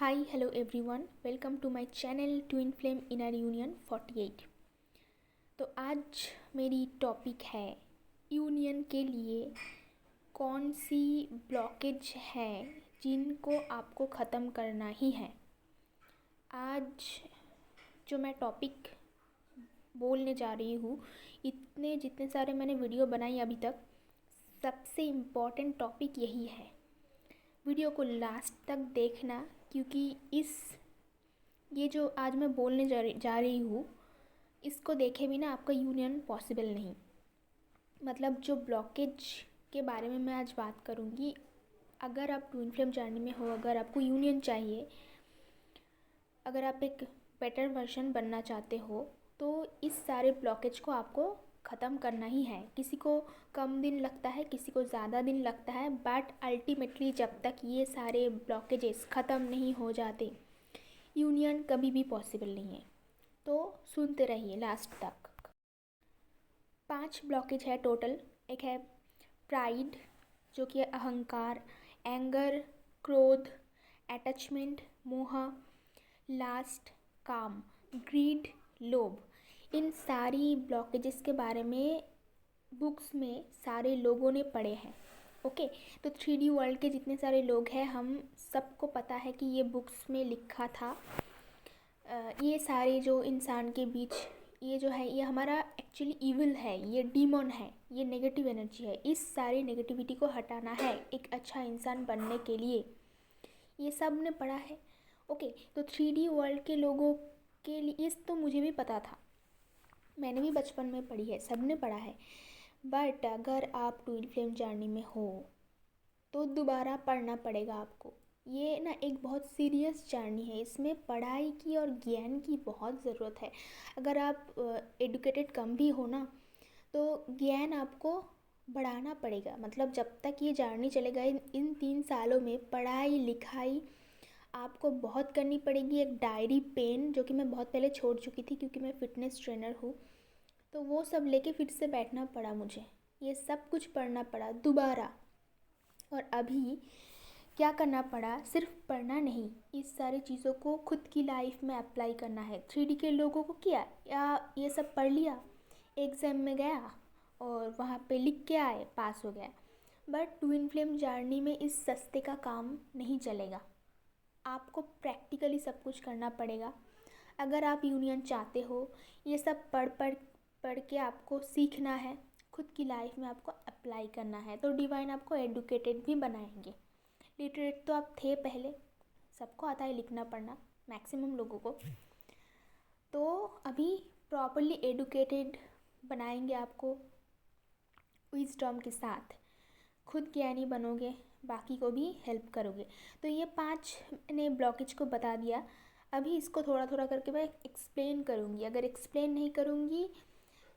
Hi, hello everyone. Welcome to my channel Twin Flame Inner Union 48. तो आज मेरी topic है यूनियन के लिए कौन सी ब्लॉकेज है जिनको आपको ख़त्म करना ही है। आज जो मैं टॉपिक बोलने जा रही हूँ, जितने सारे मैंने वीडियो बनाई अभी तक, सबसे इम्पॉर्टेंट टॉपिक यही है। वीडियो को लास्ट तक देखना, क्योंकि ये जो आज मैं बोलने जा रही हूँ, इसको देखे बिना आपका यूनियन पॉसिबल नहीं। मतलब जो ब्लॉकेज के बारे में मैं आज बात करूँगी, अगर आप ट्विन फ्लेम जर्नी में हो, अगर आपको यूनियन चाहिए, अगर आप एक बेटर वर्जन बनना चाहते हो, तो इस सारे ब्लॉकेज को आपको ख़त्म करना ही है। किसी को कम दिन लगता है, किसी को ज़्यादा दिन लगता है, बट अल्टीमेटली जब तक ये सारे ब्लॉकेजेस ख़त्म नहीं हो जाते, यूनियन कभी भी पॉसिबल नहीं है। तो सुनते रहिए लास्ट तक। 5 ब्लॉकेज है टोटल। एक है प्राइड, जो कि अहंकार, एंगर, क्रोध, अटैचमेंट, मोह, लास्ट, काम, ग्रीड, लोभ। इन सारी ब्लॉकेजेस के बारे में बुक्स में सारे लोगों ने पढ़े हैं। ओके, तो 3D वर्ल्ड के जितने सारे लोग हैं, हम सबको पता है कि ये बुक्स में लिखा था। ये सारे जो इंसान के बीच ये जो है, ये हमारा एक्चुअली इविल है, ये डीमन है, ये नेगेटिव एनर्जी है। इस सारी नेगेटिविटी को हटाना है एक अच्छा इंसान बनने के लिए। ये सब ने पढ़ा है। ओके, तो 3D वर्ल्ड के लोगों के लिए इस तो मुझे भी पता था, मैंने भी बचपन में पढ़ी है, सब ने पढ़ा है। बट अगर आप ट्विन फ्लेम जर्नी में हो तो दोबारा पढ़ना पड़ेगा आपको। ये ना एक बहुत सीरियस जर्नी है, इसमें पढ़ाई की और ज्ञान की बहुत ज़रूरत है। अगर आप एडुकेटेड कम भी हो ना, तो ज्ञान आपको बढ़ाना पड़ेगा। मतलब जब तक ये जर्नी चलेगा, इन 3 सालों में पढ़ाई लिखाई आपको बहुत करनी पड़ेगी। एक डायरी पेन, जो कि मैं बहुत पहले छोड़ चुकी थी क्योंकि मैं फ़िटनेस ट्रेनर हूँ, तो वो सब लेके फिर से बैठना पड़ा मुझे, ये सब कुछ पढ़ना पड़ा दोबारा। और अभी क्या करना पड़ा, सिर्फ पढ़ना नहीं, इस सारी चीज़ों को खुद की लाइफ में अप्लाई करना है। 3D के लोगों को किया या ये सब पढ़ लिया, एग्ज़ाम में गया और वहाँ पे लिख के आए, पास हो गया। बट ट्विन फ्लेम जर्नी में इस सस्ते का काम नहीं चलेगा, आपको प्रैक्टिकली सब कुछ करना पड़ेगा। अगर आप यूनियन चाहते हो, ये सब पढ़ के आपको सीखना है, खुद की लाइफ में आपको अप्लाई करना है, तो डिवाइन आपको एडुकेटेड भी बनाएंगे। लिटरेट तो आप थे पहले, सबको आता है लिखना पढ़ना, मैक्सिमम लोगों को। तो अभी प्रॉपरली एडुकेटेड बनाएंगे आपको, विजडम के साथ खुद ज्ञानी बनोगे, बाकी को भी हेल्प करोगे। तो ये 5 ने ब्लॉकेज को बता दिया। अभी इसको थोड़ा थोड़ा करके मैं एक्सप्लेन करूँगी। अगर एक्सप्लेन नहीं करूँगी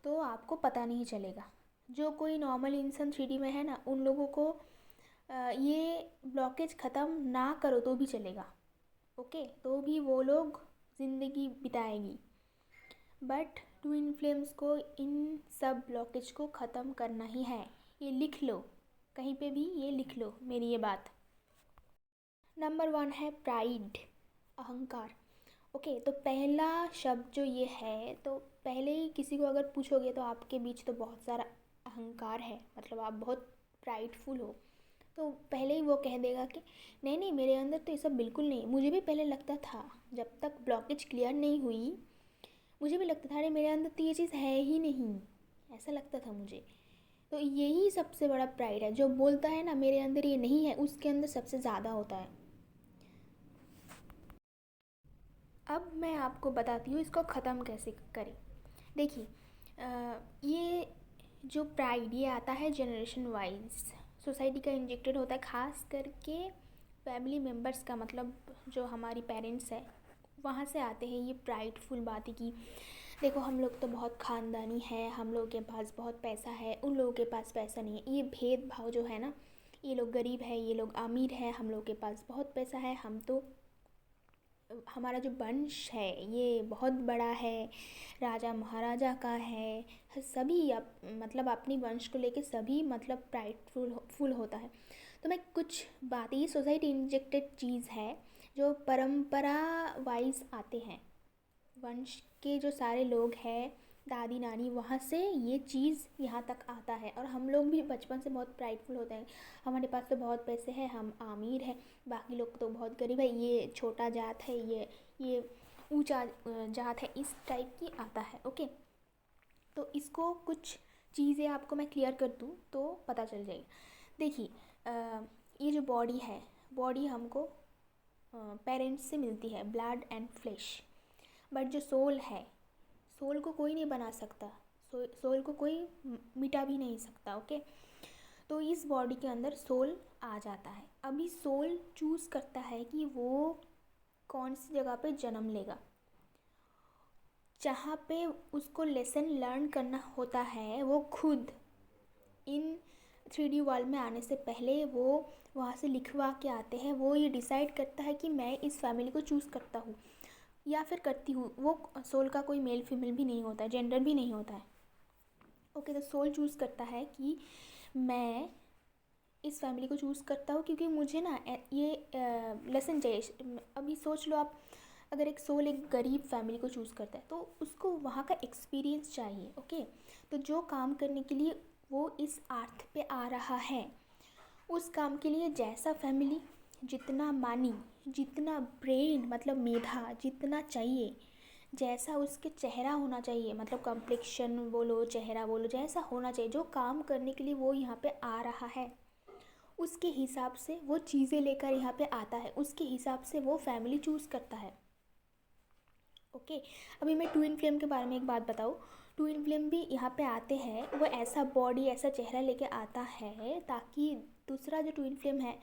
तो आपको पता नहीं चलेगा। जो कोई नॉर्मल इंसान 3D में है ना, उन लोगों को ये ब्लॉकेज ख़त्म ना करो तो भी चलेगा। ओके, तो भी वो लोग ज़िंदगी बिताएगी। बट ट्विन फ्लेम्स को इन सब ब्लॉकेज को ख़त्म करना ही है। ये लिख लो, कहीं पे भी ये लिख लो मेरी ये बात। नंबर 1 है प्राइड, अहंकार। ओके, तो पहला शब्द जो ये है, तो पहले ही किसी को अगर पूछोगे तो आपके बीच तो बहुत सारा अहंकार है, मतलब आप बहुत प्राइडफुल हो, तो पहले ही वो कह देगा कि नहीं नहीं, मेरे अंदर तो ये सब बिल्कुल नहीं। मुझे भी पहले लगता था, जब तक ब्लॉकेज क्लियर नहीं हुई, मुझे भी लगता था अरे मेरे अंदर तो ये चीज़ है ही नहीं, ऐसा लगता था मुझे। तो यही सबसे बड़ा प्राइड है, जो बोलता है ना मेरे अंदर ये नहीं है, उसके अंदर सबसे ज़्यादा होता है। अब मैं आपको बताती हूँ इसको ख़त्म कैसे करें। देखिए, ये जो प्राइड ये आता है जनरेशन वाइज, सोसाइटी का इंजेक्टेड होता है, ख़ास करके फैमिली मेम्बर्स का, मतलब जो हमारी पेरेंट्स है वहाँ से आते हैं ये प्राइडफुल बातें की देखो हम लोग तो बहुत ख़ानदानी है, हम लोगों के पास बहुत पैसा है, उन लोगों के पास पैसा नहीं है। ये भेदभाव जो है ना, ये लोग गरीब है, ये लोग अमीर है, हम लोग के पास बहुत पैसा है, हम तो हमारा जो वंश है ये बहुत बड़ा है, राजा महाराजा का है। सभी मतलब अपनी वंश को लेके सभी मतलब प्राइडफुल फुल होता है। तो मैं कुछ बातें, ये सोसाइटी इंजेक्टेड चीज़ है जो परंपरा वाइज आते हैं, वंश के जो सारे लोग हैं, दादी नानी, वहाँ से ये चीज़ यहाँ तक आता है। और हम लोग भी बचपन से बहुत प्राइडफुल होते हैं, हमारे पास तो बहुत पैसे हैं, हम अमीर हैं, बाकी लोग तो बहुत गरीब है, ये छोटा जात है, ये ऊंचा जात है, इस टाइप की आता है। ओके, तो इसको कुछ चीज़ें आपको मैं क्लियर कर दूँ तो पता चल जाएगी। देखिए, ये जो बॉडी है, बॉडी हमको पेरेंट्स से मिलती है, ब्लड एंड फ्लेश। बट जो सोल है, सोल को कोई नहीं बना सकता, सोल को कोई मिटा भी नहीं सकता। ओके, तो इस बॉडी के अंदर सोल आ जाता है। अभी सोल चूज़ करता है कि वो कौन सी जगह पे जन्म लेगा। जहाँ पे उसको लेसन लर्न करना होता है, वो खुद इन 3D वर्ल्ड में आने से पहले वो वहाँ से लिखवा के आते हैं। वो ये डिसाइड करता है कि मैं इस फैमिली को चूज़ करता हूँ या फिर करती हूँ। वो सोल का कोई मेल फीमेल भी नहीं होता है, जेंडर भी नहीं होता है। ओके, तो सोल चूज़ करता है कि मैं इस फैमिली को चूज़ करता हूँ क्योंकि मुझे ना ये लेसन चाहिए। अभी सोच लो आप, अगर एक सोल एक गरीब फैमिली को चूज़ करता है तो उसको वहाँ का एक्सपीरियंस चाहिए। ओके, तो जो काम करने के लिए वो इस अर्थ पे आ रहा है, उस काम के लिए जैसा फैमिली, जितना मनी, जितना ब्रेन मतलब मेधा जितना चाहिए, जैसा उसके चेहरा होना चाहिए, मतलब कम्प्लेक्शन बोलो, चेहरा बोलो, जैसा होना चाहिए, जो काम करने के लिए वो यहाँ पे आ रहा है, उसके हिसाब से वो चीज़ें लेकर यहाँ पे आता है, उसके हिसाब से वो फैमिली चूज़ करता है। ओके, अभी मैं ट्विन फ्लेम के बारे में एक बात बताऊँ। ट्विन फ्लेम भी यहाँ पे आते हैं, वो ऐसा बॉडी, ऐसा चेहरा लेके आता है ताकि दूसरा जो ट्विन फ्लेम है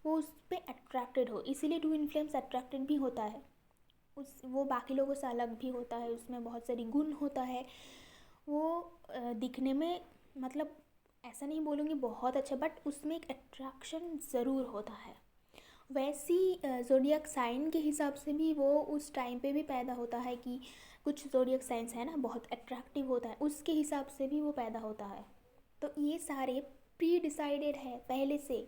वो उस पर अट्रैक्टेड हो। इसीलिए ट्विन फ्लेम्स अट्रैक्टेड भी होता है, वो बाकी लोगों से अलग भी होता है, उसमें बहुत सारी गुण होता है। वो दिखने में, मतलब ऐसा नहीं बोलूँगी बहुत अच्छा, बट उसमें एक अट्रैक्शन ज़रूर होता है। वैसी ज़ोडिएक साइन के हिसाब से भी वो उस टाइम पे भी पैदा होता है कि कुछ ज़ोडिएक साइंस है ना बहुत अट्रैक्टिव होता है, उसके हिसाब से भी वो पैदा होता है। तो ये सारे प्री डिसाइडेड है पहले से।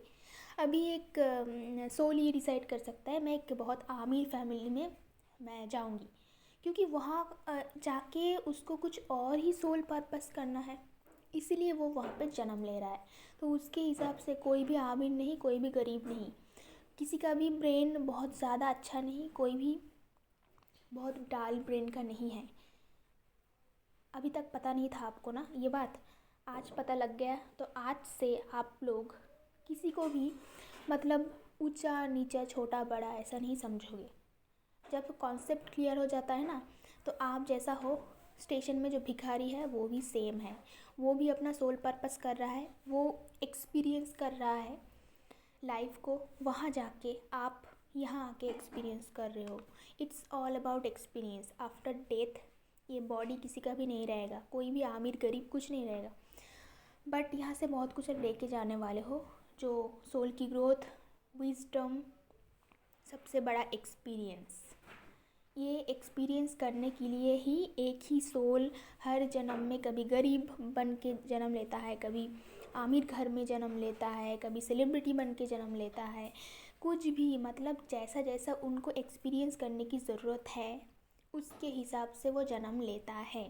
अभी एक सोल ये डिसाइड कर सकता है मैं एक बहुत अमीर फैमिली में मैं जाऊंगी, क्योंकि वहाँ जाके उसको कुछ और ही सोल पर्पस करना है, इसीलिए वो वहाँ पे जन्म ले रहा है। तो उसके हिसाब से कोई भी अमीर नहीं, कोई भी गरीब नहीं, किसी का भी ब्रेन बहुत ज़्यादा अच्छा नहीं, कोई भी बहुत डाल ब्रेन का नहीं है। अभी तक पता नहीं था आपको ना ये बात, आज पता लग गया। तो आज से आप लोग किसी को भी मतलब ऊंचा नीचा, छोटा बड़ा ऐसा नहीं समझोगे। जब कॉन्सेप्ट क्लियर हो जाता है ना, तो आप जैसा हो, स्टेशन में जो भिखारी है वो भी सेम है, वो भी अपना सोल पर्पस कर रहा है, वो एक्सपीरियंस कर रहा है लाइफ को। वहाँ जाके आप यहाँ आके एक्सपीरियंस कर रहे हो। It's all about experience. After death ये बॉडी किसी का भी नहीं रहेगा, कोई भी अमीर गरीब कुछ नहीं रहेगा, बट यहाँ से बहुत कुछ लेके जाने वाले हो, जो सोल की ग्रोथ, विजडम, सबसे बड़ा एक्सपीरियंस। ये एक्सपीरियंस करने के लिए ही एक ही सोल हर जन्म में कभी गरीब बन के जन्म लेता है, कभी आमिर घर में जन्म लेता है, कभी सेलिब्रिटी बन के जन्म लेता है, कुछ भी, मतलब जैसा जैसा उनको एक्सपीरियंस करने की ज़रूरत है उसके हिसाब से वो जन्म लेता है।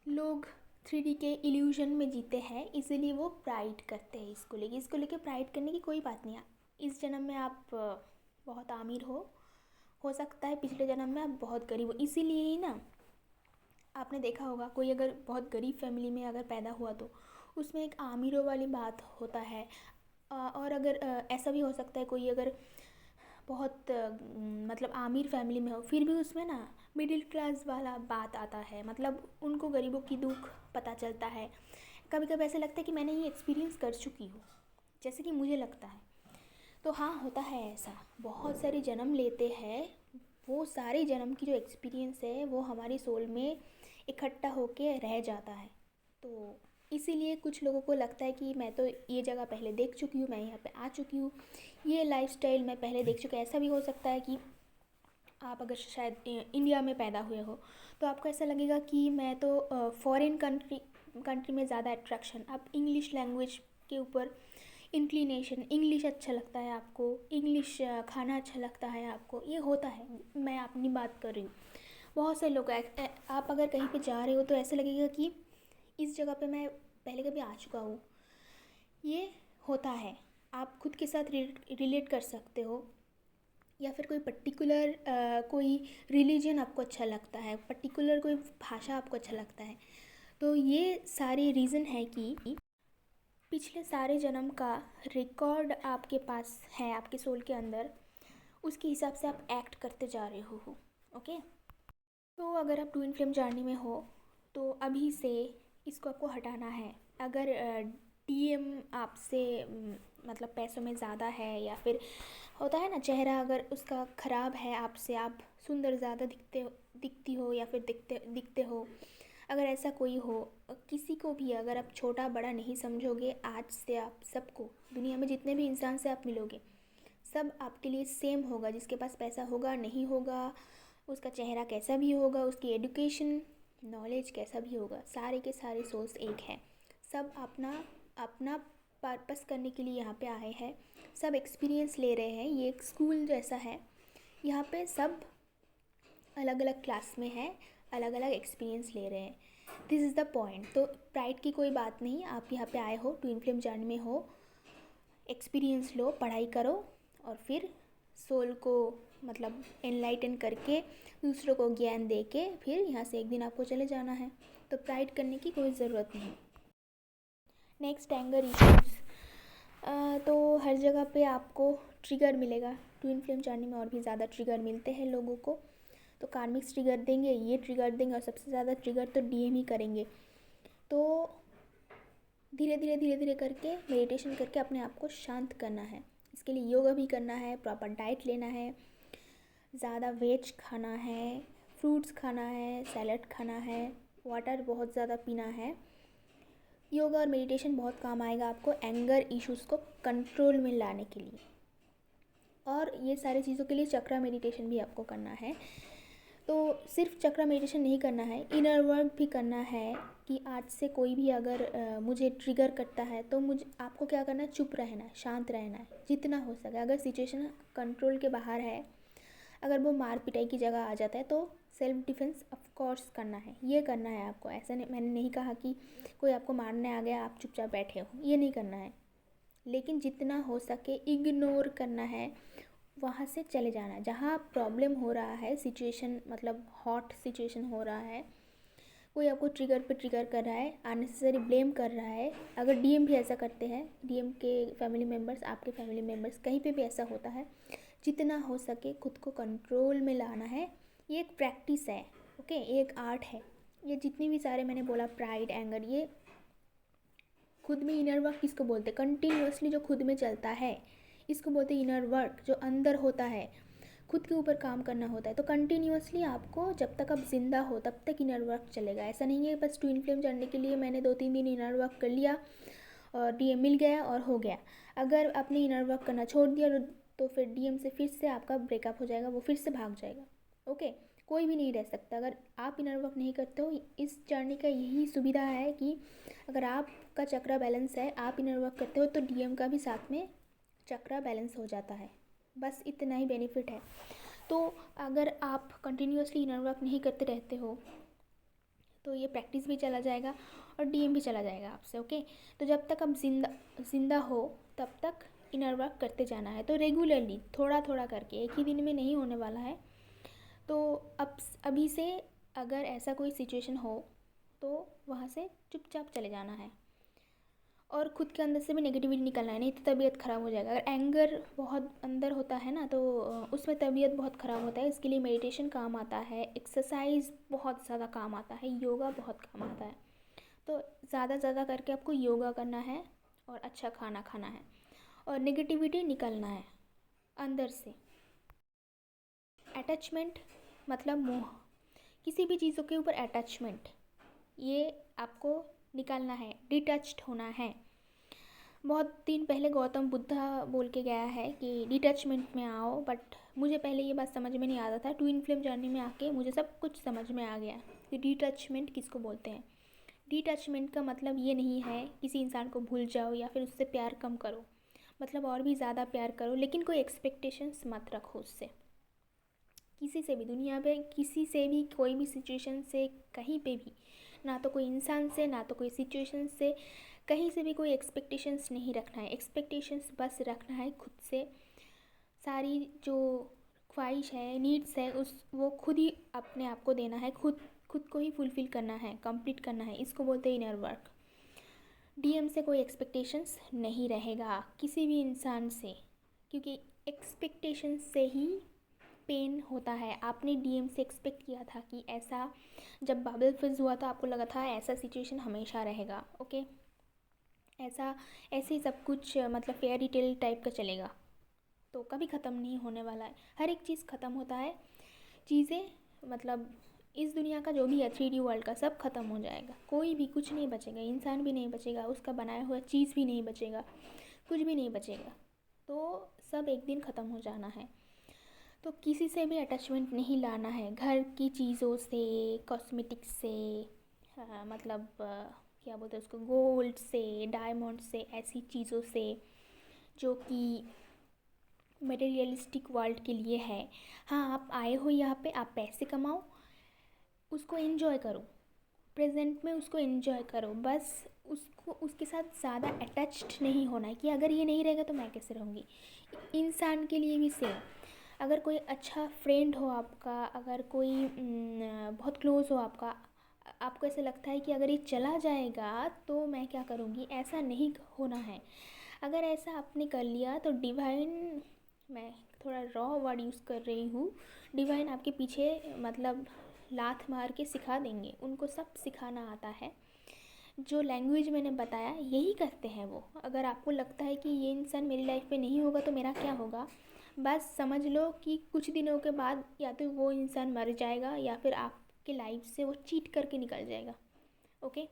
लोग 3D के इल्यूजन में जीते हैं, इसीलिए वो प्राइड करते हैं इसको लेके प्राइड करने की कोई बात नहीं है। इस जन्म में आप बहुत अमीर हो सकता है पिछले जन्म में आप बहुत गरीब हो। इसीलिए ही ना आपने देखा होगा, कोई अगर बहुत गरीब फैमिली में अगर पैदा हुआ तो उसमें एक आमिरों वाली बात होता है। और अगर ऐसा भी हो सकता है कोई अगर बहुत मतलब आमिर फैमिली में हो, फिर भी उसमें ना मिडिल क्लास वाला बात आता है, मतलब उनको गरीबों की दुख पता चलता है। कभी कभी ऐसा लगता है कि मैंने ये एक्सपीरियंस कर चुकी हूँ, जैसे कि मुझे लगता है। तो हाँ, होता है ऐसा, बहुत सारे जन्म लेते हैं, वो सारे जन्म की जो एक्सपीरियंस है वो हमारी सोल में इकट्ठा होके रह जाता है। तो इसीलिए कुछ लोगों को लगता है कि मैं तो ये जगह पहले देख चुकी हूँ, मैं यहाँ पे आ चुकी हूँ, ये लाइफस्टाइल मैं पहले देख चुका। ऐसा भी हो सकता है कि आप अगर शायद इंडिया में पैदा हुए हो तो आपको ऐसा लगेगा कि मैं तो फॉरेन कंट्री में ज़्यादा अट्रैक्शन, आप इंग्लिश लैंग्वेज के ऊपर इंक्लिनेशन, इंग्लिश अच्छा लगता है आपको, इंग्लिश खाना अच्छा लगता है आपको, ये होता है। मैं अपनी बात कर रही हूँ। बहुत से लोग आप अगर कहीं पे जा रहे हो तो ऐसा लगेगा कि इस जगह पे मैं पहले कभी आ चुका हूँ। ये होता है, आप खुद के साथ रिलेट कर सकते हो। या फिर कोई पर्टिकुलर कोई रिलीजन आपको अच्छा लगता है, पर्टिकुलर कोई भाषा आपको अच्छा लगता है। तो ये सारे रीज़न है कि पिछले सारे जन्म का रिकॉर्ड आपके पास है, आपके सोल के अंदर। उसके हिसाब से आप एक्ट करते जा रहे हो। ओके, तो अगर आप ट्विन फ्लेम जर्नी में हो तो अभी से इसको आपको हटाना है। अगर डीएम आपसे मतलब पैसों में ज़्यादा है, या फिर होता है ना चेहरा अगर उसका ख़राब है आपसे, आप सुंदर ज़्यादा दिखती हो या फिर दिखते हो, अगर ऐसा कोई हो, किसी को भी अगर आप छोटा बड़ा नहीं समझोगे, आज से आप सबको, दुनिया में जितने भी इंसान से आप मिलोगे, सब आपके लिए सेम होगा। जिसके पास पैसा होगा नहीं होगा, उसका चेहरा कैसा भी होगा, उसकी एजुकेशन नॉलेज कैसा भी होगा, सारे के सारे सोर्स एक है। सब अपना अपना पर्पस करने के लिए यहाँ पे आए हैं, सब एक्सपीरियंस ले रहे हैं। ये एक स्कूल जैसा है, यहाँ पे सब अलग अलग क्लास में है, अलग अलग एक्सपीरियंस ले रहे हैं। This is the point. तो प्राइड की कोई बात नहीं, आप यहाँ पे आए हो, ट्विन फ्लेम जर्नी में हो, एक्सपीरियंस लो, पढ़ाई करो, और फिर सोल को मतलब एनलाइटन करके दूसरों को ज्ञान दे के फिर यहाँ से एक दिन आपको चले जाना है। तो प्राइड करने की कोई ज़रूरत नहीं। Next, anger issues. तो हर जगह पे आपको ट्रिगर मिलेगा। ट्विन फ्लेम जर्नी में और भी ज़्यादा ट्रिगर मिलते हैं लोगों को। तो कार्मिक्स ट्रिगर देंगे, ये ट्रिगर देंगे, और सबसे ज़्यादा ट्रिगर तो डीएम ही करेंगे। तो धीरे धीरे करके मेडिटेशन करके अपने आप को शांत करना है। इसके लिए योगा भी करना है, प्रॉपर डाइट लेना है, ज़्यादा वेज खाना है, फ्रूट्स खाना है, सैलड खाना है, वाटर बहुत ज़्यादा पीना है। योगा और मेडिटेशन बहुत काम आएगा आपको एंगर इश्यूज़ को कंट्रोल में लाने के लिए। और ये सारी चीज़ों के लिए चक्रा मेडिटेशन भी आपको करना है। तो सिर्फ चक्रा मेडिटेशन नहीं करना है, इनर वर्क भी करना है कि आज से कोई भी अगर मुझे ट्रिगर करता है तो आपको क्या करना है, चुप रहना है, शांत रहना है जितना हो सके। अगर सिचुएशन कंट्रोल के बाहर है, अगर वो मार पिटाई की जगह आ जाता है, तो सेल्फ डिफेंस ऑफ कोर्स करना है। ये करना है आपको। ऐसा नहीं, मैंने नहीं कहा कि कोई आपको मारने आ गया आप चुपचाप बैठे हो, ये नहीं करना है। लेकिन जितना हो सके इग्नोर करना है, वहाँ से चले जाना है। जहाँ प्रॉब्लम हो रहा है, सिचुएशन मतलब हॉट सिचुएशन हो रहा है, कोई आपको ट्रिगर पे ट्रिगर कर रहा है, अननेसेसरी ब्लेम कर रहा है। अगर डीएम भी ऐसा करते हैं, डीएम के फैमिली मेम्बर्स, आपके फैमिली मेम्बर्स, कहीं पे भी ऐसा होता है, जितना हो सके खुद को कंट्रोल में लाना है। ये एक प्रैक्टिस है, ओके, ये एक आर्ट है। ये जितनी भी सारे मैंने बोला, प्राइड, एंगर, ये खुद में इनर वर्क किसको बोलते हैं, कंटिन्यूअसली जो खुद में चलता है, इसको बोलते हैं इनर वर्क। जो अंदर होता है, खुद के ऊपर काम करना होता है। तो कंटिन्यूअसली आपको जब तक आप जिंदा हो तब तक इनर वर्क चलेगा। ऐसा नहीं है बस ट्विन फ्लेम जानने के लिए मैंने 2-3 दिन इनर वर्क कर लिया और डीएम मिल गया और हो गया। अगर आपने इनर वर्क करना छोड़ दिया तो फिर डीएम से फिर से आपका ब्रेकअप हो जाएगा, वो फिर से भाग जाएगा। ओके, कोई भी नहीं रह सकता अगर आप इनर वर्क नहीं करते हो। इस जर्नी का यही सुविधा है कि अगर आपका चक्रा बैलेंस है, आप इनर वर्क करते हो, तो डीएम का भी साथ में चक्रा बैलेंस हो जाता है। बस इतना ही बेनिफिट है। तो अगर आप कंटिन्यूअसली इनर वर्क नहीं करते रहते हो तो ये प्रैक्टिस भी चला जाएगा और डीएम भी चला जाएगा आपसे। ओके, तो जब तक आप जिंदा हो तब तक इनर वर्क करते जाना है। तो रेगुलरली थोड़ा थोड़ा करके, एक ही दिन में नहीं होने वाला है। तो अब अभी से अगर ऐसा कोई सिचुएशन हो तो वहाँ से चुपचाप चले जाना है, और खुद के अंदर से भी नेगेटिविटी निकलना है, नहीं तो तबीयत ख़राब हो जाएगा। अगर एंगर बहुत अंदर होता है ना, तो उसमें तबीयत बहुत ख़राब होता है। इसके लिए मेडिटेशन काम आता है, एक्सरसाइज बहुत ज़्यादा काम आता है, योगा बहुत काम आता है। तो ज़्यादा करके आपको योगा करना है और अच्छा खाना खाना है, और नेगेटिविटी निकलना है अंदर से। अटैचमेंट मतलब मोह, किसी भी चीज़ों के ऊपर अटैचमेंट, ये आपको निकालना है, डिटैच्ड होना है। बहुत दिन पहले गौतम बुद्धा बोल के गया है कि डिटैचमेंट में आओ, बट मुझे पहले ये बात समझ में नहीं आता था। ट्विन फ्लेम जर्नी में आके मुझे सब कुछ समझ में आ गया कि डिटैचमेंट किसको बोलते हैं। डिटैचमेंट का मतलब ये नहीं है किसी इंसान को भूल जाओ या फिर उससे प्यार कम करो। मतलब और भी ज़्यादा प्यार करो, लेकिन कोई एक्सपेक्टेशंस मत रखो उससे, किसी से भी, दुनिया में किसी से भी, कोई भी सिचुएशन से, कहीं पे भी, ना तो कोई इंसान से, ना तो कोई सिचुएशन से, कहीं से भी कोई एक्सपेक्टेशंस नहीं रखना है। एक्सपेक्टेशंस बस रखना है खुद से। सारी जो ख्वाहिश है, नीड्स है, उस वो खुद ही अपने आप को देना है, खुद खुद को ही फुलफ़िल करना है, कंप्लीट करना है। इसको बोलते हैं इनर वर्क। डीएम से कोई एक्सपेक्टेशंस नहीं रहेगा किसी भी इंसान से, क्योंकि एक्सपेक्टेशन से ही पेन होता है। आपने डीएम से एक्सपेक्ट किया था कि ऐसा, जब बबल फिज हुआ तो आपको लगा था ऐसा सिचुएशन हमेशा रहेगा, ओके, ऐसा ऐसे ही सब कुछ मतलब फेयरी टेल टाइप का चलेगा, तो कभी ख़त्म नहीं होने वाला है। हर एक चीज़ ख़त्म होता है, चीज़ें मतलब इस दुनिया का जो भी है 3D वर्ल्ड का सब ख़त्म हो जाएगा, कोई भी कुछ नहीं बचेगा, इंसान भी नहीं बचेगा, उसका बनाया हुआ चीज़ भी नहीं बचेगा, कुछ भी नहीं बचेगा, तो सब एक दिन ख़त्म हो जाना है। तो किसी से भी अटैचमेंट नहीं लाना है, घर की चीज़ों से, कॉस्मेटिक्स से, मतलब क्या बोलते हैं उसको, गोल्ड से, डायमंड से, ऐसी चीज़ों से जो कि मटेरियलिस्टिक वर्ल्ड के लिए है। हाँ, आप आए हो यहाँ पे, आप पैसे कमाओ, उसको एंजॉय करो, प्रेजेंट में उसको एंजॉय करो, बस उसको उसके साथ ज़्यादा अटैच्ड नहीं होना है कि अगर ये नहीं रहेगा तो मैं कैसे रहूँगी। इंसान के लिए भी सेम, अगर कोई अच्छा फ्रेंड हो आपका, अगर कोई बहुत क्लोज़ हो आपका, आपको ऐसा लगता है कि अगर ये चला जाएगा तो मैं क्या करूँगी, ऐसा नहीं होना है। अगर ऐसा आपने कर लिया तो डिवाइन, मैं थोड़ा रॉ वर्ड यूज़ कर रही हूँ, डिवाइन आपके पीछे मतलब लात मार के सिखा देंगे, उनको सब सिखाना आता है। जो लैंग्वेज मैंने बताया यही करते हैं वो। अगर आपको लगता है कि ये इंसान मेरी लाइफ में नहीं होगा तो मेरा क्या होगा, बस समझ लो कि कुछ दिनों के बाद या तो वो इंसान मर जाएगा या फिर आपके लाइफ से वो चीट करके निकल जाएगा, ओके।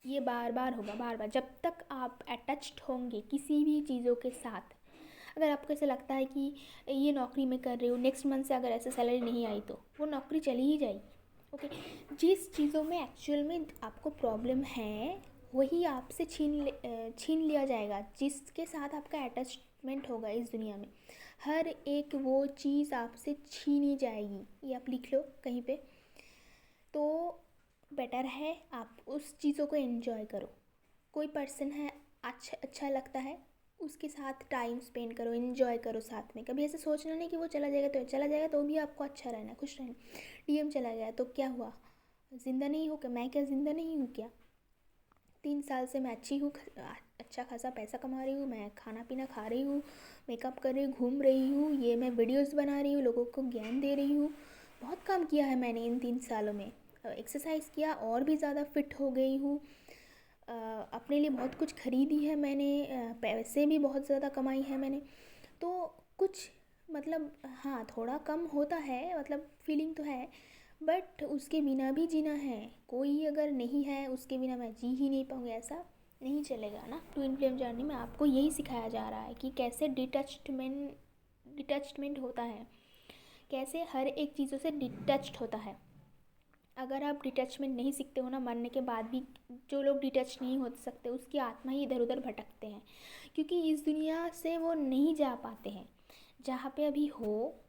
ये बार बार होगा, बार बार, जब तक आप अटैच्ड होंगे किसी भी चीज़ों के साथ। अगर आपको ऐसा लगता है कि ये नौकरी मैं कर रही हूँ, नेक्स्ट मंथ से अगर ऐसे सैलरी नहीं आई तो वो नौकरी चली ही जाएगी, ओके। जिस चीज़ों में एक्चुअल में आपको प्रॉब्लम है वही आपसे छीन लिया जाएगा, जिसके साथ आपका अटैचमेंट होगा इस दुनिया में, हर एक वो चीज़ आपसे छीनी जाएगी। ये आप लिख लो कहीं पे। तो बेटर है आप उस चीज़ों को एंजॉय करो। कोई पर्सन है, अच्छा लगता है, उसके साथ टाइम स्पेंड करो, एंजॉय करो साथ में। कभी ऐसे सोचना नहीं कि वो चला जाएगा तो चला जाएगा, तो भी आपको अच्छा रहना है, खुश रहना। डीएम चला गया तो क्या हुआ, ज़िंदा नहीं हो क्या, मैं क्या ज़िंदा नहीं हूँ क्या? 3 साल से मैं अच्छी हूँ, अच्छा खासा पैसा कमा रही हूँ, मैं खाना पीना खा रही हूँ, मेकअप कर रही हूँ, घूम रही हूँ, ये मैं वीडियोस बना रही हूँ, लोगों को ज्ञान दे रही हूँ। बहुत काम किया है मैंने इन 3 सालों में, एक्सरसाइज किया और भी ज़्यादा फिट हो गई हूँ, अपने लिए बहुत कुछ खरीदी है मैंने, पैसे भी बहुत ज़्यादा कमाई है मैंने। तो कुछ मतलब हाँ, थोड़ा कम होता है, मतलब फीलिंग तो है, बट उसके बिना भी जीना है। कोई अगर नहीं है उसके बिना मैं जी ही नहीं पाऊँगी, ऐसा नहीं चलेगा ना। ट्विन फ्लेम जर्नी में आपको यही सिखाया जा रहा है कि कैसे डिटैचमेंट होता है, कैसे हर एक चीज़ों से डिटैच्ड होता है। अगर आप डिटैचमेंट नहीं सीखते हो ना, मरने के बाद भी जो लोग डिटैच नहीं हो सकते उसकी आत्मा ही इधर उधर भटकते हैं, क्योंकि इस दुनिया से वो नहीं जा पाते हैं। जहाँ पे अभी हो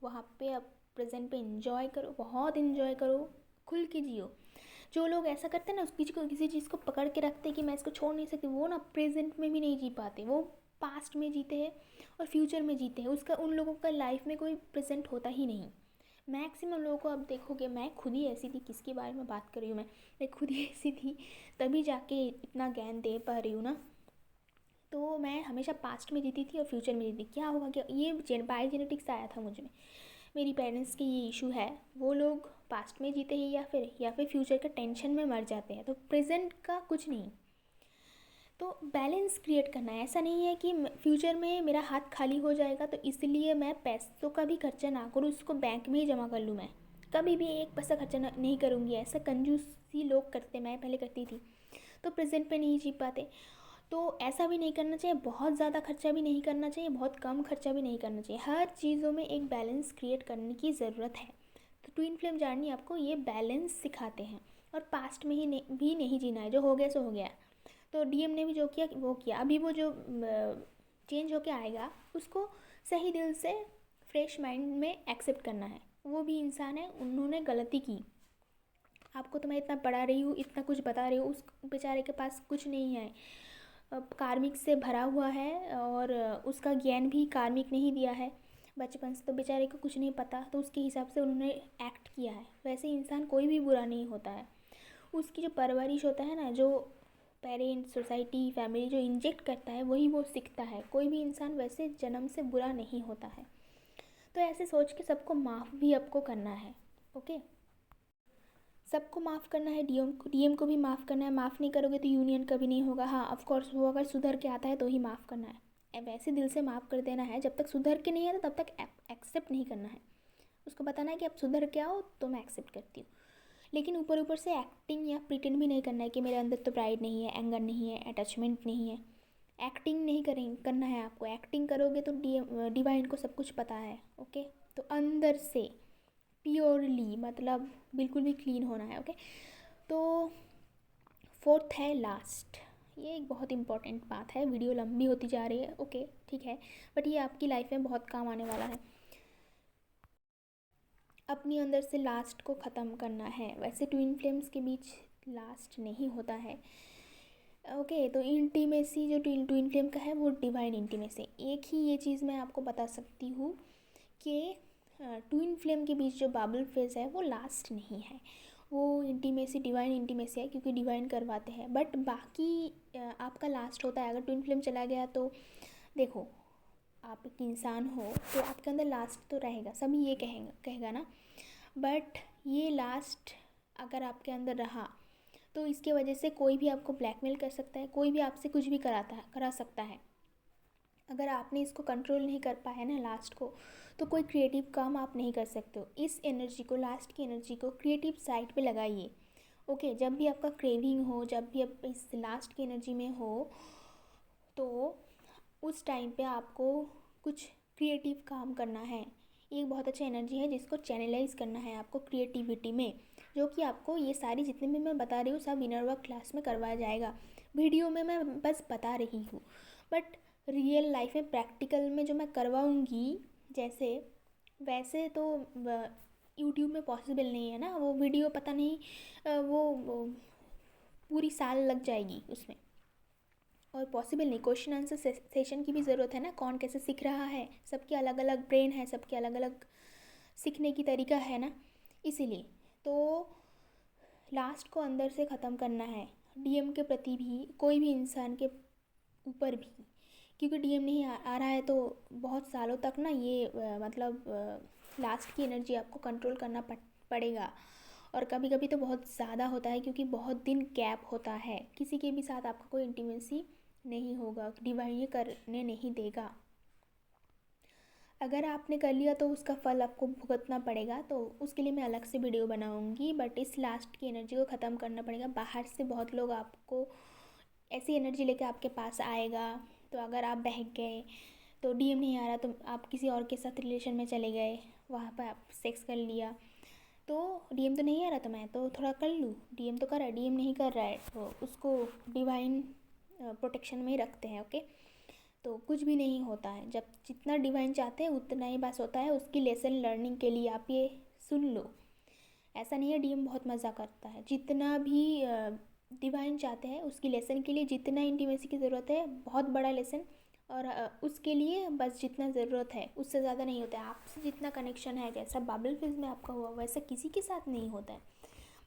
वहाँ पे अब प्रेजेंट पे इंजॉय करो, बहुत इंजॉय करो, खुल के जियो। जो लोग ऐसा करते हैं ना, उस पीछे को किसी चीज़ को पकड़ के रखते हैं कि मैं इसको छोड़ नहीं सकती, वो ना प्रेजेंट में भी नहीं जी पाते, वो पास्ट में जीते हैं और फ्यूचर में जीते हैं। उसका उन लोगों का लाइफ में कोई प्रेजेंट होता ही नहीं। मैक्सिमम लोगों को अब देखोगे, मैं खुद ही ऐसी थी, किसके बारे में बात कर रही हूँ मैं खुद ही ऐसी थी, तभी जाके इतना ज्ञान दे पा रही हूँ ना। तो मैं हमेशा पास्ट में जीती थी और फ्यूचर में जीती। क्या हुआ, क्या ये बाय जेनेटिक्स आया था मुझ में, मेरी पेरेंट्स की ये इशू है। वो लोग पास्ट में जीते हैं या फिर फ्यूचर के टेंशन में मर जाते हैं, तो प्रेजेंट का कुछ नहीं। तो बैलेंस क्रिएट करना है, ऐसा नहीं है कि फ्यूचर में मेरा हाथ खाली हो जाएगा तो इसलिए मैं पैसों का भी खर्चा ना करूँ, उसको बैंक में ही जमा कर लूँ। मैं कभी भी एक पैसा खर्चा नहीं करूँगी, ऐसा कंजूसी लोग करते, मैं पहले करती थी, तो प्रेजेंट पे नहीं जी पाते। तो ऐसा भी नहीं करना चाहिए, बहुत ज़्यादा खर्चा भी नहीं करना चाहिए, बहुत कम खर्चा भी नहीं करना चाहिए। हर चीज़ों में एक बैलेंस क्रिएट करने की ज़रूरत है। तो ट्विन फ्लेम जर्नी आपको ये बैलेंस सिखाते हैं। और पास्ट में भी नहीं जीना है, जो हो गया सो हो गया। तो डीएम ने भी जो किया वो किया। अभी वो जो चेंज होके आएगा उसको सही दिल से फ्रेश माइंड में एक्सेप्ट करना है। वो भी इंसान है, उन्होंने गलती की। आपको तो मैं इतना पढ़ा रही हूँ, इतना कुछ बता रही हूँ, उस बेचारे के पास कुछ नहीं है, कार्मिक से भरा हुआ है और उसका ज्ञान भी कार्मिक ने ही दिया है बचपन से, तो बेचारे को कुछ नहीं पता, तो उसके हिसाब से उन्होंने एक्ट किया है। वैसे इंसान कोई भी बुरा नहीं होता है, उसकी जो परवरिश होता है ना, जो पेरेंट्स, सोसाइटी, फैमिली जो इंजेक्ट करता है वही वो सीखता है। कोई भी इंसान वैसे जन्म से बुरा नहीं होता है। तो ऐसे सोच के सबको माफ़ भी आपको करना है। ओके, सबको माफ़ करना है, डीएम को भी माफ़ करना है। माफ़ नहीं करोगे तो यूनियन कभी नहीं होगा। हाँ, ऑफ कोर्स वो अगर सुधर के आता है तो ही माफ़ करना है, वैसे दिल से माफ़ कर देना है। जब तक सुधर के नहीं आता तब तक एक्सेप्ट नहीं करना है। उसको बताना है कि अब सुधर के आओ तो मैं एक्सेप्ट करती हूँ। लेकिन ऊपर ऊपर से एक्टिंग या प्रिटेंड भी नहीं करना है कि मेरे अंदर तो प्राइड नहीं है, एंगर नहीं है, अटैचमेंट नहीं है। एक्टिंग नहीं करना है आपको। एक्टिंग करोगे तो डिवाइन को सब कुछ पता है। ओके, तो अंदर से प्योरली, मतलब बिल्कुल भी क्लीन होना है। ओके, तो फोर्थ है लास्ट। ये एक बहुत इंपॉर्टेंट बात है, वीडियो लंबी होती जा रही है। ओके ठीक है, बट ये आपकी लाइफ में बहुत काम आने वाला है। अपनी अंदर से लास्ट को ख़त्म करना है। वैसे ट्विन फ्लेम्स के बीच लास्ट नहीं होता है। ओके, तो इंटीमेसी जो ट्विन फ्लेम का है वो डिवाइन इंटीमेसी। एक ही ये चीज़ मैं आपको बता सकती हूँ कि ट्विन फ्लेम के बीच जो बाबल फेज है वो लास्ट नहीं है, वो इंटीमेसी डिवाइन इंटीमेसी है, क्योंकि डिवाइन करवाते हैं। बट बाकी आपका लास्ट होता है। अगर ट्विन फ्लेम चला गया तो देखो, आप एक इंसान हो तो आपके अंदर लास्ट तो रहेगा, सभी ये कहेगा ना। बट ये लास्ट अगर आपके अंदर रहा तो इसके वजह से कोई भी आपको ब्लैकमेल कर सकता है, कोई भी आपसे कुछ भी करा सकता है। अगर आपने इसको कंट्रोल नहीं कर पाया ना लास्ट को, तो कोई क्रिएटिव काम आप नहीं कर सकते हो। इस एनर्जी को, लास्ट की एनर्जी को क्रिएटिव साइड पे लगाइए। ओके, जब भी आपका क्रेविंग हो, जब भी आप इस लास्ट की एनर्जी में हो, तो उस टाइम पे आपको कुछ क्रिएटिव काम करना है। एक बहुत अच्छा एनर्जी है जिसको चैनलाइज करना है आपको क्रिएटिविटी में, जो कि आपको ये सारी जितने भी मैं बता रही हूँ सब इनर वर्क क्लास में करवाया जाएगा। वीडियो में मैं बस बता रही हूँ, बट रियल लाइफ में प्रैक्टिकल में जो मैं करवाऊँगी जैसे वैसे तो यूट्यूब में पॉसिबल नहीं है ना। वो वीडियो पता नहीं वो पूरी साल लग जाएगी उसमें, और पॉसिबल नहीं। क्वेश्चन आंसर सेशन की भी ज़रूरत है ना, कौन कैसे सीख रहा है, सबके अलग अलग ब्रेन है, सबके अलग अलग सीखने की तरीका है ना, इसीलिए। तो लास्ट को अंदर से ख़त्म करना है, डीएम के प्रति भी, कोई भी इंसान के ऊपर भी, क्योंकि डीएम नहीं आ रहा है तो बहुत सालों तक ना ये मतलब लास्ट की एनर्जी आपको कंट्रोल करना पड़ेगा। और कभी कभी तो बहुत ज़्यादा होता है, क्योंकि बहुत दिन गैप होता है, किसी के भी साथ आपका कोई इंटीमेसी नहीं होगा, डिवाइन ये करने नहीं देगा। अगर आपने कर लिया तो उसका फल आपको भुगतना पड़ेगा, तो उसके लिए मैं अलग से वीडियो बनाऊंगी। बट इस लास्ट की एनर्जी को ख़त्म करना पड़ेगा। बाहर से बहुत लोग आपको ऐसी एनर्जी लेके आपके पास आएगा, तो अगर आप बहक गए तो डीएम नहीं आ रहा तो आप किसी और के साथ रिलेशन में चले गए, वहाँ पर आप सेक्स कर लिया, तो डीएम तो नहीं आ रहा तो मैं तो थोड़ा कर लूँ, डीएम तो कर रहा है, डीएम नहीं कर रहा है तो उसको डिवाइन प्रोटेक्शन में ही रखते हैं। ओके, तो कुछ भी नहीं होता है। जब जितना डिवाइन चाहते हैं उतना ही बस होता है। उसकी लेसन लर्निंग के लिए आप ये सुन लो। ऐसा नहीं है डीएम बहुत मज़ा करता है, जितना भी डिवाइन चाहते हैं उसकी लेसन के लिए जितना इंटीमेसी की ज़रूरत है, बहुत बड़ा लेसन, और उसके लिए बस जितना ज़रूरत है उससे ज़्यादा नहीं होता है। आपसे जितना कनेक्शन है, जैसा बाबल फेज में आपका हुआ वैसा किसी के साथ नहीं होता है।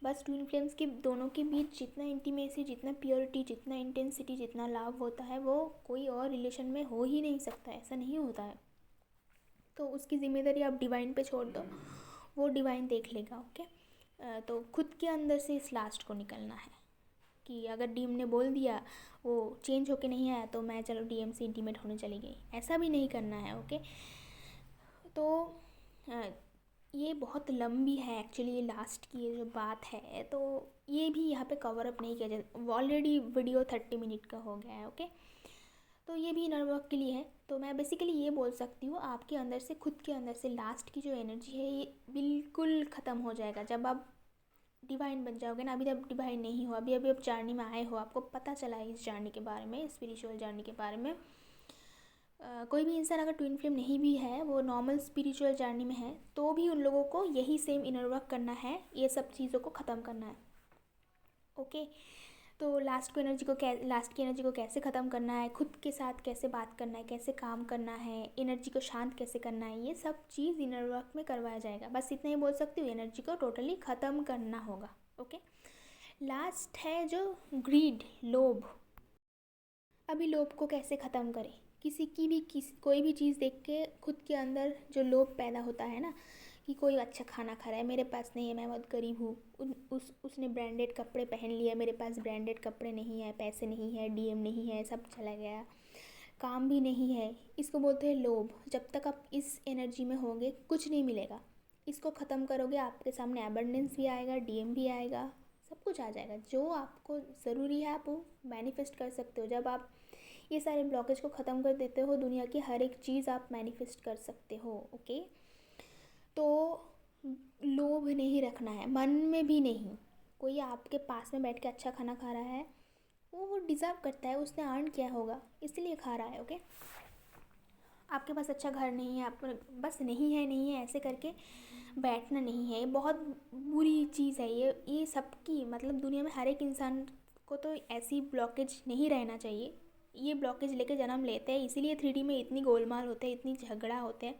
बस ट्विन फ्लेम्स के दोनों के बीच जितना इंटीमेसी, जितना प्योरिटी, जितना इंटेंसिटी, जितना लव होता है वो कोई और रिलेशन में हो ही नहीं सकता, ऐसा नहीं होता है। तो उसकी ज़िम्मेदारी आप डिवाइन पे छोड़ दो, वो डिवाइन देख लेगा। ओके, तो खुद के अंदर से इस लास्ट को निकलना है कि अगर डीएम ने बोल दिया वो चेंज होके नहीं आया तो मैं चलो डीएम से इंटीमेट होने चली गई, ऐसा भी नहीं करना है। ओके, तो ये बहुत लंबी है एक्चुअली, ये लास्ट की ये जो बात है, तो ये भी यहाँ पे कवर अप नहीं किया जाए। ऑलरेडी वीडियो 30 मिनट का हो गया है। ओके, तो ये भी इनर वर्क के लिए है। तो मैं बेसिकली ये बोल सकती हूँ, आपके अंदर से, खुद के अंदर से लास्ट की जो एनर्जी है ये बिल्कुल ख़त्म हो जाएगा जब आप डिवाइन बन जाओगे ना। अभी तक डिवाइन नहीं हो, अभी अभी आप जर्नी में आए हो, आपको पता चला है इस जर्नी के बारे में, स्पिरिचुअल जर्नी के बारे में। कोई भी इंसान अगर ट्विन फ्लेम नहीं भी है, वो नॉर्मल स्पिरिचुअल जर्नी में है, तो भी उन लोगों को यही सेम इनर वर्क करना है, ये सब चीज़ों को ख़त्म करना है। ओके, तो लास्ट की एनर्जी को कैसे ख़त्म करना है, खुद के साथ कैसे बात करना है, कैसे काम करना है, एनर्जी को शांत कैसे करना है, ये सब चीज़ इनर वर्क में करवाया जाएगा। बस इतना ही बोल सकती हूँ, एनर्जी को टोटली ख़त्म करना होगा। ओके, लास्ट है जो ग्रीड, लोभ। अभी लोभ को कैसे ख़त्म करें? कोई भी चीज़ देख के खुद के अंदर जो लोभ पैदा होता है ना, कि कोई अच्छा खाना खा रहा है, मेरे पास नहीं है, मैं बहुत गरीब हूँ, उसने ब्रांडेड कपड़े पहन लिए, मेरे पास ब्रांडेड कपड़े नहीं है, पैसे नहीं है, डीएम नहीं है, सब चला गया, काम भी नहीं है, इसको बोलते हैं लोभ। जब तक आप इस एनर्जी में होंगे कुछ नहीं मिलेगा। इसको ख़त्म करोगे, आपके सामने एबंडेंस भी आएगा, डीएम भी आएगा, सब कुछ आ जाएगा। जो आपको ज़रूरी है आप वो मैनिफेस्ट कर सकते हो। जब आप ये सारे ब्लॉकेज को ख़त्म कर देते हो, दुनिया की हर एक चीज़ आप मैनिफेस्ट कर सकते हो। ओके, तो लोभ नहीं रखना है, मन में भी नहीं। कोई आपके पास में बैठ के अच्छा खाना खा रहा है, वो डिज़र्व करता है, उसने अर्न किया होगा, इसलिए खा रहा है। ओके, आपके पास अच्छा घर नहीं है, आप बस नहीं है ऐसे करके बैठना नहीं है। ये बहुत बुरी चीज़ है। ये सबकी मतलब दुनिया में हर एक इंसान को तो ऐसी ब्लॉकेज नहीं रहना चाहिए। ये ब्लॉकेज लेके जन्म लेते हैं, इसीलिए 3D में इतनी गोलमाल होते हैं, इतनी झगड़ा होते हैं,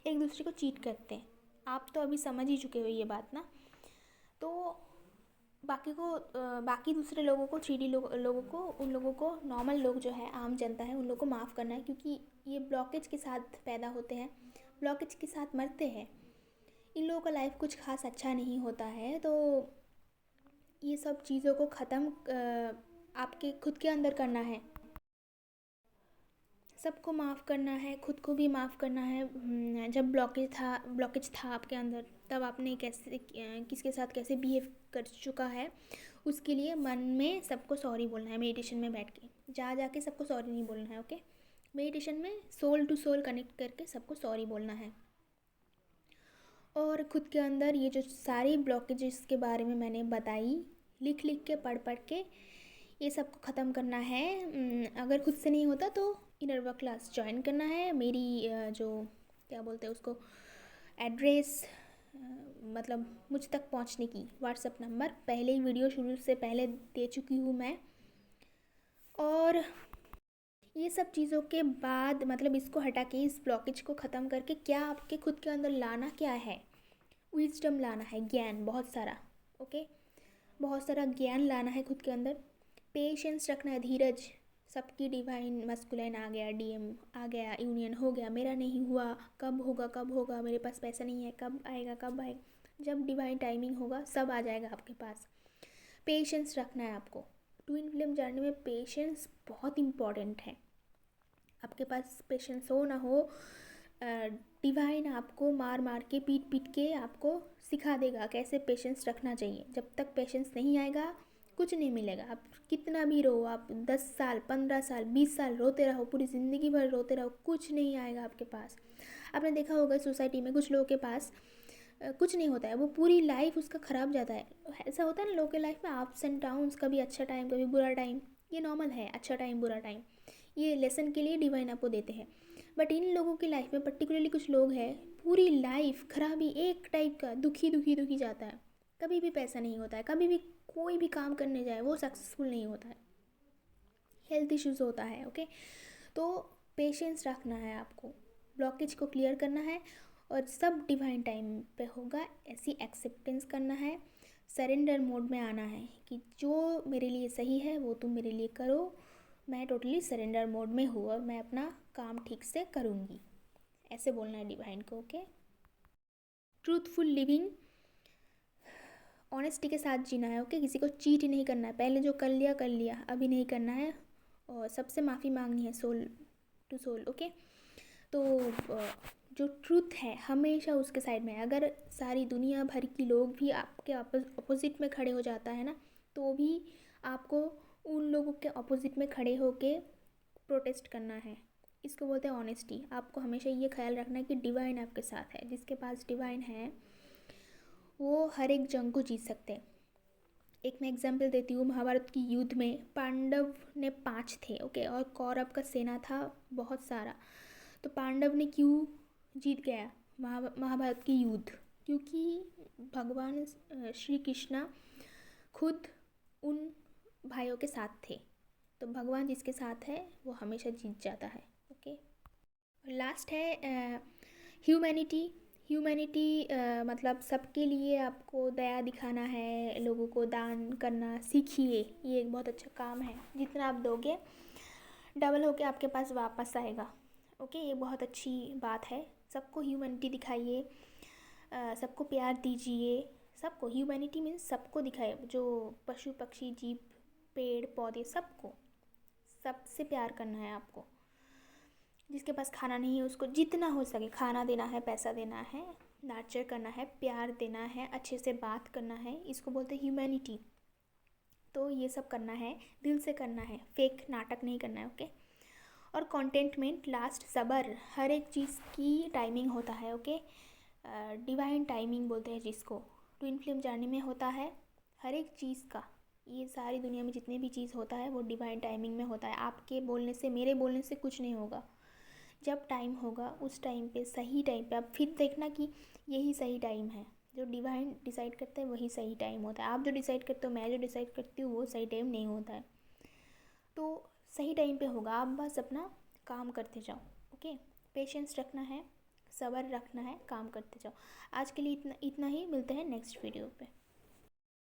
एक दूसरे को चीट करते हैं। आप तो अभी समझ ही चुके हो ये बात ना। तो बाकी दूसरे लोगों को, 3D लोगों को, उन लोगों को, नॉर्मल लोग जो है, आम जनता है, उन लोगों को माफ़ करना है, क्योंकि ये ब्लॉकेज के साथ पैदा होते हैं, ब्लॉकेज के साथ मरते हैं। इन लोगों का लाइफ कुछ खास अच्छा नहीं होता है। तो ये सब चीज़ों को ख़त्म आपके खुद के अंदर करना है। सबको माफ़ करना है, खुद को भी माफ़ करना है। जब ब्लॉकेज था आपके अंदर, तब आपने कैसे किसके साथ कैसे बिहेव कर चुका है, उसके लिए मन में सबको सॉरी बोलना है। मेडिटेशन में बैठ के जाके सबको सॉरी नहीं बोलना है। ओके, मेडिटेशन में सोल टू सोल कनेक्ट करके सबको सॉरी बोलना है। और खुद के अंदर ये जो सारी ब्लॉकेजेस के बारे में मैंने बताई, लिख के पढ़ के ये सबको ख़त्म करना है। अगर खुद से नहीं होता तो इनर वर्क क्लास ज्वाइन करना है। मेरी जो क्या बोलते हैं उसको, एड्रेस, मतलब मुझ तक पहुंचने की व्हाट्सएप नंबर पहले ही वीडियो शुरू से पहले दे चुकी हूँ मैं। और ये सब चीज़ों के बाद मतलब इसको हटा के, इस ब्लॉकेज को ख़त्म करके, क्या आपके खुद के अंदर लाना क्या है? विजडम लाना है, ज्ञान बहुत सारा। ओके, बहुत सारा ज्ञान लाना है खुद के अंदर। पेशेंस रखना है, धीरज। सबकी डिवाइन मस्कुलाइन आ गया, डीएम आ गया, यूनियन हो गया, मेरा नहीं हुआ, कब होगा, मेरे पास पैसा नहीं है, कब आएगा। जब डिवाइन टाइमिंग होगा सब आ जाएगा आपके पास। पेशेंस रखना है आपको। ट्विन फ्लेम जर्नी में पेशेंस बहुत इम्पॉर्टेंट है। आपके पास पेशेंस हो ना हो, डिवाइन आपको मार के, पीट के आपको सिखा देगा कैसे पेशेंस रखना चाहिए। जब तक पेशेंस नहीं आएगा कुछ नहीं मिलेगा। आप कितना भी रो, आप 10 साल, 15 साल, 20 साल रोते रहो, पूरी ज़िंदगी भर रोते रहो, कुछ नहीं आएगा आपके पास। आपने देखा होगा सोसाइटी में कुछ लोगों के पास कुछ नहीं होता है, वो पूरी लाइफ उसका ख़राब जाता है। ऐसा होता है ना लोगों के लाइफ में, अप्स एंड डाउन्स, कभी अच्छा टाइम कभी बुरा टाइम, ये नॉर्मल है। अच्छा टाइम बुरा टाइम, ये लेसन के लिए डिवाइन आपको देते हैं। बट इन लोगों की लाइफ में पर्टिकुलरली कुछ लोग हैं, पूरी लाइफ खराबी, एक टाइप का दुखी जाता है। कभी भी पैसा नहीं होता है, कभी भी कोई भी काम करने जाए वो सक्सेसफुल नहीं होता है, हेल्थ इश्यूज़ होता है। ओके, तो पेशेंस रखना है आपको, ब्लॉकेज को क्लियर करना है, और सब डिवाइन टाइम पे होगा, ऐसी एक्सेप्टेंस करना है। सरेंडर मोड में आना है कि जो मेरे लिए सही है वो तुम मेरे लिए करो, मैं टोटली सरेंडर मोड में हूँ और मैं अपना काम ठीक से करूँगी, ऐसे बोलना है डिवाइन को। ओके, ट्रूथफुल लिविंग, ऑनेस्टी के साथ जीना है। ओके, किसी को चीट नहीं करना है, पहले जो कर लिया, अभी नहीं करना है। और सबसे माफ़ी मांगनी है, सोल टू सोल। ओके, तो जो ट्रूथ है हमेशा उसके साइड में है। अगर सारी दुनिया भर की लोग भी आपके अपोजिट में खड़े हो जाता है ना, तो भी आपको उन लोगों के अपोजिट में खड़े होके प्रोटेस्ट करना है। इसको बोलते हैं ऑनेस्टी। आपको हमेशा ये ख्याल रखना है कि डिवाइन आपके साथ है। जिसके पास डिवाइन है वो हर एक जंग को जीत सकते हैं। एक मैं एग्जाम्पल देती हूँ। महाभारत की युद्ध में पांडव ने 5 थे, ओके, और कौरव का सेना था बहुत सारा। तो पांडव ने क्यों जीत गया महाभारत की युद्ध? क्योंकि भगवान श्री कृष्णा खुद उन भाइयों के साथ थे। तो भगवान जिसके साथ है वो हमेशा जीत जाता है, ओके। लास्ट है ह्यूमैनिटी। ह्यूमैनिटी मतलब सबके लिए आपको दया दिखाना है, लोगों को दान करना सीखिए। ये एक बहुत अच्छा काम है, जितना आप दोगे डबल होके आपके पास वापस आएगा, ओके। ये बहुत अच्छी बात है। सबको ह्यूमैनिटी दिखाइए, सबको प्यार दीजिए। सबको ह्यूमैनिटी मीन्स सबको दिखाए, जो पशु पक्षी जीव पेड़ पौधे सबको, सबसे प्यार करना है आपको। जिसके पास खाना नहीं है उसको जितना हो सके खाना देना है, पैसा देना है, नर्चर करना है, प्यार देना है, अच्छे से बात करना है, इसको बोलते हैं ह्यूमैनिटी। तो ये सब करना है, दिल से करना है, फेक नाटक नहीं करना है, ओके। और कंटेंटमेंट, लास्ट सबर। हर एक चीज़ की टाइमिंग होता है, ओके। डिवाइन टाइमिंग बोलते हैं जिसको, ट्विन फ्लेम जर्नी में होता है हर एक चीज़ का। ये सारी दुनिया में जितने भी चीज़ होता है वो डिवाइन टाइमिंग में होता है। आपके बोलने से, मेरे बोलने से कुछ नहीं होगा। जब टाइम होगा उस टाइम पे, सही टाइम पे आप फिर देखना कि यही सही टाइम है। जो डिवाइन डिसाइड करते हैं वही सही टाइम होता है। आप जो डिसाइड करते हो, मैं जो डिसाइड करती हूँ, वो सही टाइम नहीं होता है। तो सही टाइम पे होगा, आप बस अपना काम करते जाओ, ओके। पेशेंस रखना है, सब्र रखना है, काम करते जाओ। आज के लिए इतना ही। मिलते हैं नेक्स्ट वीडियो पे।